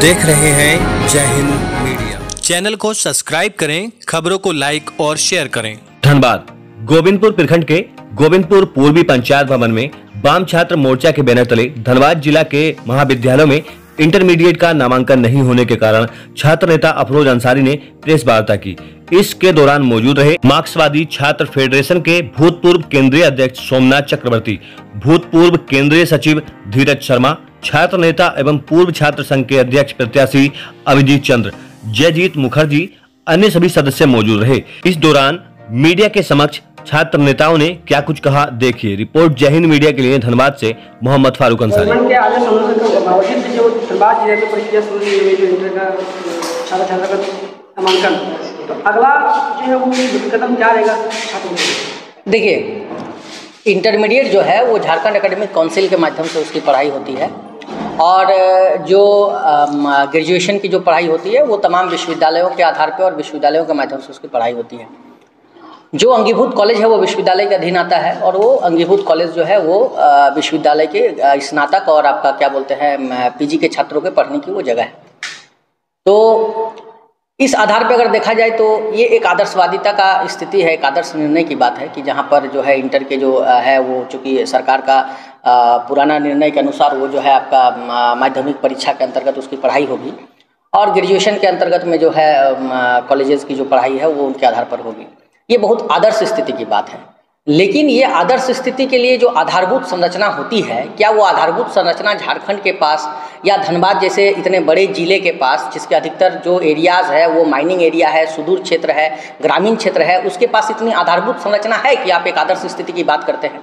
देख रहे हैं जय हिंद मीडिया। चैनल को सब्सक्राइब करें, खबरों को लाइक और शेयर करें। धनबाद गोविंदपुर प्रखंड के गोविंदपुर पूर्वी पंचायत भवन में वाम छात्र मोर्चा के बैनर तले धनबाद जिला के महाविद्यालयों में इंटरमीडिएट का नामांकन नहीं होने के कारण छात्र नेता अफरोज अंसारी ने प्रेस वार्ता की। इसके दौरान मौजूद रहे मार्क्सवादी छात्र फेडरेशन के भूतपूर्व केंद्रीय अध्यक्ष सोमनाथ चक्रवर्ती, भूतपूर्व केंद्रीय सचिव धीरज शर्मा, छात्र नेता एवं पूर्व छात्र संघ के अध्यक्ष प्रत्याशी अभिजीत चंद्र, जयजीत मुखर्जी, अन्य सभी सदस्य मौजूद रहे। इस दौरान मीडिया के समक्ष छात्र नेताओं ने क्या कुछ कहा, देखिए रिपोर्ट जय हिंद मीडिया के लिए धनबाद से मोहम्मद फारूक अंसारी। अगला जो है वो कदम क्या रहेगा? देखिए, इंटरमीडिएट जो है वो झारखंड एकेडमिक काउंसिल के माध्यम से उसकी पढ़ाई होती है और जो ग्रेजुएशन की जो पढ़ाई होती है वो तमाम विश्वविद्यालयों के आधार पर और विश्वविद्यालयों के माध्यम से उसकी पढ़ाई होती है। जो अंगीभूत कॉलेज है वो विश्वविद्यालय के अधीन आता है और वो अंगीभूत कॉलेज जो है वो विश्वविद्यालय के स्नातक और आपका क्या बोलते हैं पीजी के छात्रों के पढ़ने की वो जगह है। तो इस आधार पर अगर देखा जाए तो ये एक आदर्शवादिता का स्थिति है, एक आदर्श निर्णय की बात है कि जहाँ पर जो है इंटर के जो है वो चूँकि सरकार का पुराना निर्णय के अनुसार वो जो है आपका माध्यमिक परीक्षा के अंतर्गत उसकी पढ़ाई होगी और ग्रेजुएशन के अंतर्गत में जो है कॉलेजेस की जो पढ़ाई है वो उनके आधार पर होगी। ये बहुत आदर्श स्थिति की बात है, लेकिन ये आदर्श स्थिति के लिए जो आधारभूत संरचना होती है, क्या वो आधारभूत संरचना झारखंड के पास या धनबाद जैसे इतने बड़े जिले के पास जिसके अधिकतर जो एरियाज़ है वो माइनिंग एरिया है, सुदूर क्षेत्र है, ग्रामीण क्षेत्र है, उसके पास इतनी आधारभूत संरचना है कि आप एक आदर्श स्थिति की बात करते हैं?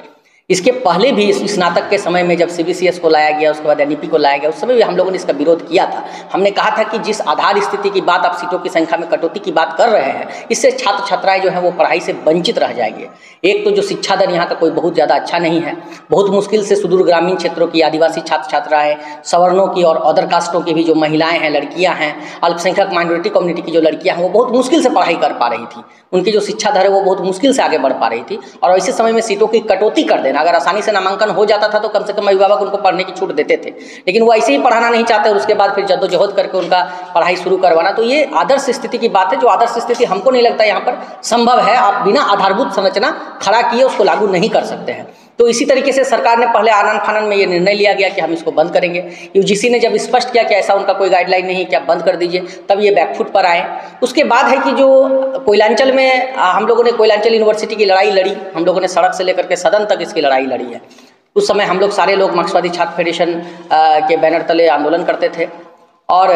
इसके पहले भी स्नातक के समय में जब CBCS को लाया गया, उसके बाद NEP को लाया गया, उस समय भी हम लोगों ने इसका विरोध किया था। हमने कहा था कि जिस आधार स्थिति की बात आप सीटों की संख्या में कटौती की बात कर रहे हैं, इससे छात्र छात्राएं जो हैं वो पढ़ाई से वंचित रह जाएंगे। एक तो जो शिक्षा दर यहाँ का कोई बहुत ज़्यादा अच्छा नहीं है, बहुत मुश्किल से सुदूर ग्रामीण क्षेत्रों की आदिवासी छात्र छात्राएँ, सवर्णों की और अदर कास्टों की भी जो महिलाएँ हैं, लड़कियाँ हैं, अल्पसंख्यक माइनॉरिटी कम्युनिटी की जो लड़कियाँ हैं वो बहुत मुश्किल से पढ़ाई कर पा रही थी। उनकी जो शिक्षा दर है वो बहुत मुश्किल से आगे बढ़ पा रही थी और ऐसे समय में सीटों की कटौती कर देना, अगर आसानी से नामांकन हो जाता था तो कम से कम अभिभावक उनको पढ़ने की छूट देते थे, लेकिन वो ऐसे ही पढ़ाना नहीं चाहते और उसके बाद फिर जद्दोजहद करके उनका पढ़ाई शुरू करवाना। तो ये आदर्श स्थिति की बात है, जो आदर्श स्थिति हमको नहीं लगता यहाँ पर संभव है। आप बिना आधारभूत संरचना खड़ा किए उसको लागू नहीं कर सकते हैं। तो इसी तरीके से सरकार ने पहले आनन फानन में ये निर्णय लिया गया कि हम इसको बंद करेंगे। UGC ने जब स्पष्ट किया कि ऐसा उनका कोई गाइडलाइन नहीं है कि आप बंद कर दीजिए, तब ये बैकफुट पर आए। उसके बाद है कि जो कोयलांचल में हम लोगों ने कोयलांचल यूनिवर्सिटी की लड़ाई लड़ी, हम लोगों ने सड़क से लेकर के सदन तक इसकी लड़ाई लड़ी है। उस समय हम लोग सारे लोग मार्क्सवादी छात्र फेडरेशन के बैनर तले आंदोलन करते थे और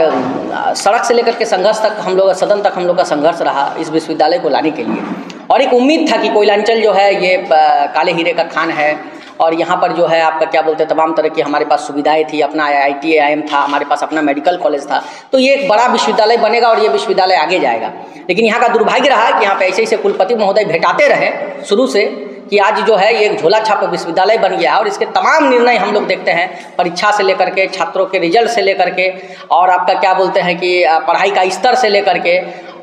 सड़क से लेकर के संघर्ष तक हम लोग सदन तक हम लोग का संघर्ष रहा इस विश्वविद्यालय को लाने के लिए। और एक उम्मीद था कि कोयलांचल जो है ये काले हीरे का खान है और यहाँ पर जो है आपका क्या बोलते हैं तमाम तरह की हमारे पास सुविधाएं थी, अपना IIT IIM था, हमारे पास अपना मेडिकल कॉलेज था, तो ये एक बड़ा विश्वविद्यालय बनेगा और ये विश्वविद्यालय आगे जाएगा। लेकिन यहाँ का दुर्भाग्य रहा कि यहाँ पे ऐसे ऐसे कुलपति महोदय भेटाते रहे शुरू से कि आज जो है ये एक झोला छाप विश्वविद्यालय बन गया है और इसके तमाम निर्णय हम लोग देखते हैं, परीक्षा से लेकर के, छात्रों के रिजल्ट से लेकर के और आपका क्या बोलते हैं कि पढ़ाई का स्तर से लेकर के,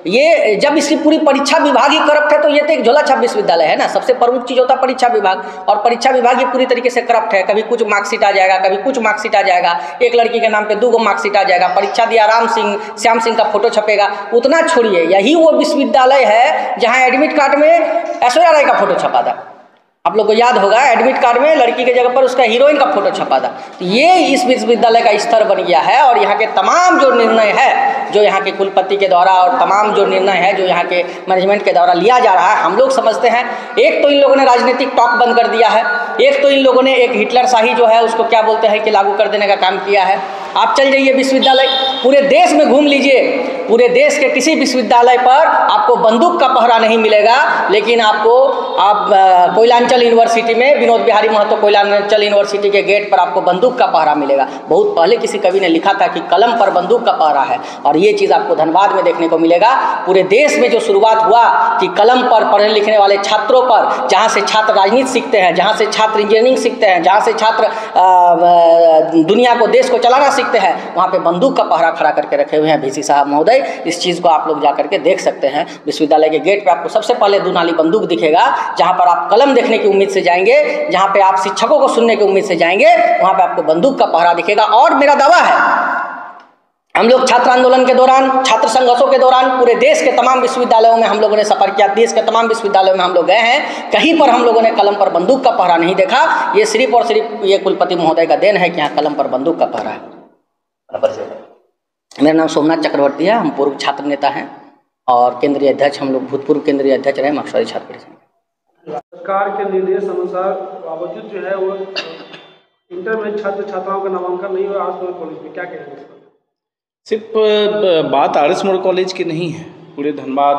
ये जब इसकी पूरी परीक्षा विभाग ही करप्ट है तो ये तो एक झोला छाप विश्वविद्यालय है ना। सबसे प्रमुख चीज़ होता है परीक्षा विभाग, और परीक्षा विभाग ये पूरी तरीके से करप्ट है। कभी कुछ मार्कशीट आ जाएगा, कभी कुछ मार्कशीट आ जाएगा, एक लड़की के नाम पे 2 मार्कशीट आ जाएगा, परीक्षा दिया श्याम सिंह का फोटो छपेगा। उतना छोड़िए, यही वो विश्वविद्यालय है जहाँ एडमिट कार्ड में ऐश्वर्या राय का फोटो छपा था। आप लोग को याद होगा, एडमिट कार्ड में लड़की के जगह पर उसका हीरोइन का फोटो छपा था। तो ये इस विश्वविद्यालय का स्तर बन गया है और यहाँ के तमाम जो निर्णय है जो यहाँ के कुलपति के द्वारा और तमाम जो निर्णय है जो यहाँ के मैनेजमेंट के द्वारा लिया जा रहा है, हम लोग समझते हैं एक तो इन लोगों ने राजनीतिक टॉक बंद कर दिया है, एक तो इन लोगों ने एक हिटलर शाही जो है उसको क्या बोलते हैं कि लागू कर देने का काम किया है। आप चल जाइए विश्वविद्यालय, पूरे देश में घूम लीजिए, पूरे देश के किसी विश्वविद्यालय पर आपको बंदूक का पहरा नहीं मिलेगा, लेकिन आपको कोयलांचल यूनिवर्सिटी में विनोद बिहारी महतो कोयलांचल यूनिवर्सिटी के गेट पर आपको बंदूक का पहरा मिलेगा। बहुत पहले किसी कवि ने लिखा था कि कलम पर बंदूक का पहरा है, और ये चीज़ आपको धनबाद में देखने को मिलेगा। पूरे देश में जो शुरुआत हुआ कि कलम पर पढ़ने लिखने वाले छात्रों पर, जहाँ से छात्र राजनीति सीखते हैं, जहाँ से छात्र इंजीनियरिंग सीखते हैं, जहाँ से छात्र दुनिया को देश को चलाना सीखते हैं, वहाँ पे बंदूक का पहरा खड़ा करके रखे हुए हैं VC साहब महोदय। इस चीज़ को आप लोग जा करके देख सकते हैं। विश्वविद्यालय के गेट पे आपको सबसे पहले दुनाली बंदूक दिखेगा, जहाँ पर आप कलम देखने की उम्मीद से जाएंगे, जहाँ पे आप शिक्षकों को सुनने की उम्मीद से जाएंगे, वहाँ पे आपको बंदूक का पहरा दिखेगा। और मेरा दावा है हम लोग छात्र आंदोलन के दौरान, छात्र संघर्षों के दौरान पूरे देश के तमाम विश्वविद्यालयों में हम लोगों ने सफर किया। देश के तमाम विश्वविद्यालयों में हम लोग गए हैं, कहीं पर हम लोगों ने कलम पर बंदूक का पहरा नहीं देखा। ये सिर्फ और सिर्फ ये कुलपति महोदय का देन है कि यहाँ कलम पर बंदूक का पहरा है। मेरा नाम सोमनाथ चक्रवर्ती है, हम पूर्व छात्र नेता हैं और केंद्रीय अध्यक्ष, हम लोग भूतपूर्व केंद्रीय अध्यक्ष रहे मार्क्सवादी छात्र परिषद। सरकार के निर्देश अनुसार बावजूद जो है वो इंटर में छात्र छात्राओं का नामांकन नहीं हुआ आर्ट्स कॉलेज में, क्या कहेंगे? सिर्फ बात आर.एस. मोड़ कॉलेज की नहीं है, पूरे धनबाद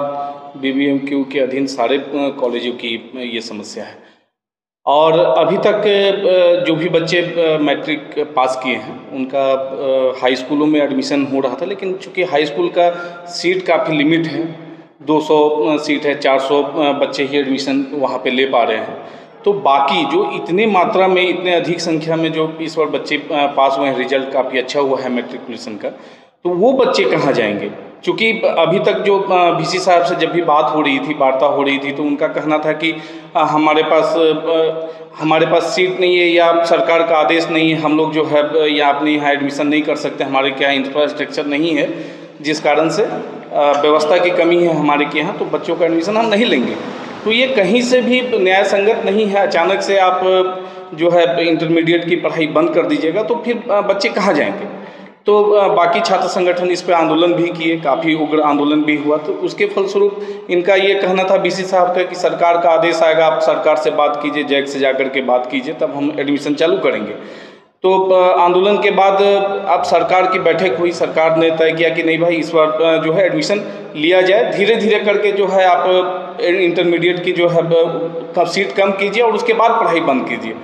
BBMQ के अधीन सारे कॉलेजों की ये समस्या है। और अभी तक जो भी बच्चे मैट्रिक पास किए हैं उनका हाई स्कूलों में एडमिशन हो रहा था, लेकिन चूँकि हाई स्कूल का सीट काफ़ी लिमिट है, 200 सीट है, 400 बच्चे ही एडमिशन वहाँ पे ले पा रहे हैं। तो बाकी जो इतने मात्रा में, इतने अधिक संख्या में जो इस बार बच्चे पास हुए हैं, रिजल्ट काफ़ी अच्छा हुआ है मैट्रिकुलेशन का, तो वो बच्चे कहाँ जाएंगे? क्योंकि अभी तक जो VC साहब से जब भी बात हो रही थी, वार्ता हो रही थी, तो उनका कहना था कि हमारे पास सीट नहीं है या सरकार का आदेश नहीं है, हम लोग जो है या अपने यहाँ एडमिशन नहीं कर सकते, हमारे क्या इंफ्रास्ट्रक्चर नहीं है, जिस कारण से व्यवस्था की कमी है हमारे के यहाँ, तो बच्चों का एडमिशन हम नहीं लेंगे। तो ये कहीं से भी न्याय संगत नहीं है। अचानक से आप जो है इंटरमीडिएट की पढ़ाई बंद कर दीजिएगा तो फिर बच्चे कहाँ जाएंगे? तो बाकी छात्र संगठन इस पर आंदोलन भी किए, काफ़ी उग्र आंदोलन भी हुआ। तो उसके फलस्वरूप इनका ये कहना था VC साहब का कि सरकार का आदेश आएगा, आप सरकार से बात कीजिए, जैक से जाकर के बात कीजिए, तब हम एडमिशन चालू करेंगे। तो आंदोलन के बाद अब सरकार की बैठक हुई, सरकार ने तय किया कि नहीं भाई, इस बार जो है एडमिशन लिया जाए, धीरे धीरे करके जो है आप इंटरमीडिएट की जो है सीट कम कीजिए और उसके बाद पढ़ाई बंद कीजिए।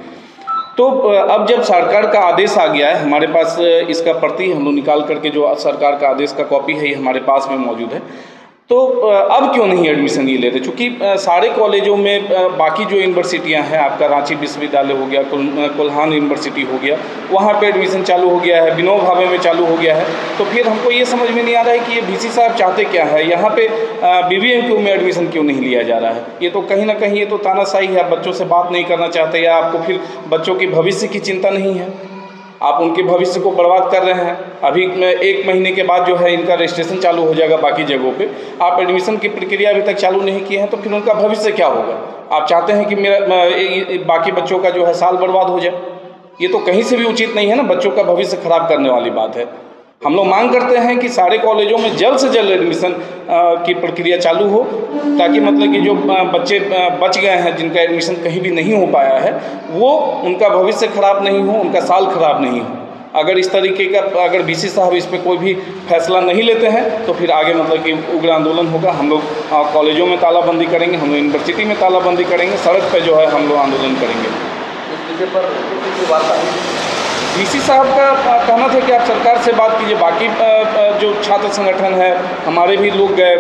तो अब जब सरकार का आदेश आ गया है, हमारे पास इसका प्रति हम लोग निकाल करके, जो सरकार का आदेश का कॉपी है ये हमारे पास में मौजूद है, तो अब क्यों नहीं एडमिशन ये लेते? चूँकि सारे कॉलेजों में बाकी जो यूनिवर्सिटियां हैं, आपका रांची विश्वविद्यालय हो गया, कोल्हान यूनिवर्सिटी हो गया, वहाँ पे एडमिशन चालू हो गया है, विनोबा भावे में चालू हो गया है। तो फिर हमको ये समझ में नहीं आ रहा है कि ये VC साहब चाहते क्या है, यहाँ पे BBMQ में एडमिशन क्यों नहीं लिया जा रहा है? ये तो कहीं ना कहीं ये तो तानाशाही है, बच्चों से बात नहीं करना चाहते, या आपको फिर बच्चों के भविष्य की चिंता नहीं है, आप उनके भविष्य को बर्बाद कर रहे हैं। अभी 1 महीने के बाद जो है इनका रजिस्ट्रेशन चालू हो जाएगा बाकी जगहों पे, आप एडमिशन की प्रक्रिया अभी तक चालू नहीं किए हैं, तो फिर उनका भविष्य क्या होगा? आप चाहते हैं कि मेरा बाकी बच्चों का जो है साल बर्बाद हो जाए? ये तो कहीं से भी उचित नहीं है ना, बच्चों का भविष्य खराब करने वाली बात है। हम लोग मांग करते हैं कि सारे कॉलेजों में जल्द से जल्द एडमिशन की प्रक्रिया चालू हो, ताकि मतलब कि जो बच्चे बच गए हैं, जिनका एडमिशन कहीं भी नहीं हो पाया है, वो उनका भविष्य खराब नहीं हो, उनका साल खराब नहीं हो। अगर इस तरीके का अगर VC साहब इस पर कोई भी फैसला नहीं लेते हैं तो फिर आगे मतलब कि उग्र आंदोलन होगा। हम लोग कॉलेजों में तालाबंदी करेंगे, हम लोग यूनिवर्सिटी में तालाबंदी करेंगे, सड़क पर जो है हम लोग आंदोलन करेंगे। इस विषय पर VC साहब का कहना था कि आप सरकार से बात कीजिए। बाकी जो छात्र संगठन है, हमारे भी लोग गए,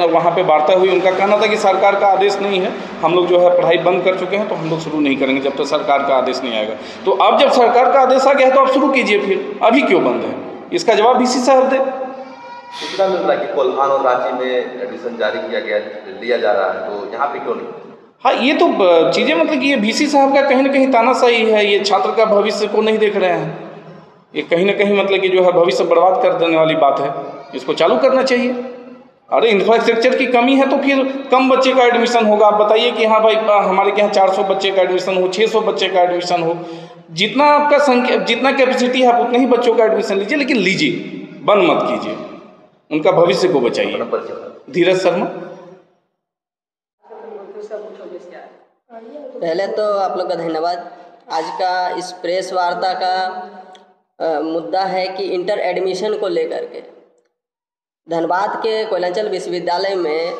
वहाँ पे वार्ता हुई, उनका कहना था कि सरकार का आदेश नहीं है, हम लोग जो है पढ़ाई बंद कर चुके हैं, तो हम लोग शुरू नहीं करेंगे जब तक सरकार का आदेश नहीं आएगा। तो अब जब सरकार का आदेश आ गया है तो आप शुरू कीजिए, फिर अभी क्यों बंद है, इसका जवाब VC साहब दे। सूचना मिल रहा है कि कोल्हान और रांची में एडमिशन जारी किया गया, लिया जा रहा है, तो यहाँ पे क्यों नहीं? हाँ, ये तो चीज़ें मतलब कि ये VC साहब का कहीं ना कहीं तानाशाही है, ये छात्र का भविष्य को नहीं देख रहे हैं, ये कहीं ना कहीं मतलब कि जो है भविष्य बर्बाद कर देने वाली बात है, इसको चालू करना चाहिए। अरे इंफ्रास्ट्रक्चर की कमी है तो फिर कम बच्चे का एडमिशन होगा। आप बताइए कि हाँ भाई, हमारे यहाँ 400 बच्चे का एडमिशन हो, 600 बच्चे का एडमिशन हो, जितना आपका संख्या, जितना कैपेसिटी है आप उतने ही बच्चों का एडमिशन लीजिए, लेकिन लीजिए, बंद मत कीजिए, उनका भविष्य को बचाइए। धीरज शर्मा। पहले तो आप लोग का धन्यवाद। आज का इस प्रेस वार्ता का मुद्दा है कि इंटर एडमिशन को लेकर के धनबाद के कोयलांचल विश्वविद्यालय में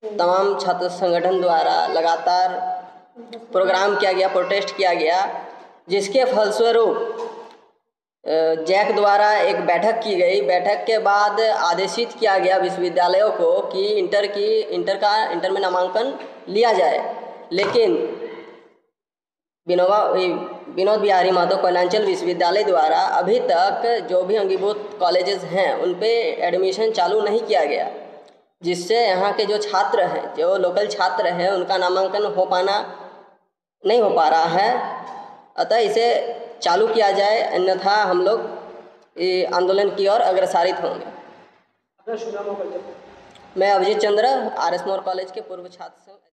तमाम छात्र संगठन द्वारा लगातार प्रोग्राम किया गया, प्रोटेस्ट किया गया, जिसके फलस्वरूप जैक द्वारा एक बैठक की गई। बैठक के बाद आदेशित किया गया विश्वविद्यालयों को कि इंटर में नामांकन लिया जाए, लेकिन विनोद बिहारी महतो कोयलांचल विश्वविद्यालय द्वारा अभी तक जो भी अंगीभूत कॉलेजेस हैं उन पे एडमिशन चालू नहीं किया गया, जिससे यहाँ के जो छात्र हैं, जो लोकल छात्र हैं, उनका नामांकन नहीं हो पा रहा है। अतः इसे चालू किया जाए, अन्यथा हम लोग ये आंदोलन की ओर अग्रसारित होंगे। अपना शुभ नाम और परिचय। मैं अभिजीत चंद्र, आर एस मोर कॉलेज के पूर्व छात्र हूँ।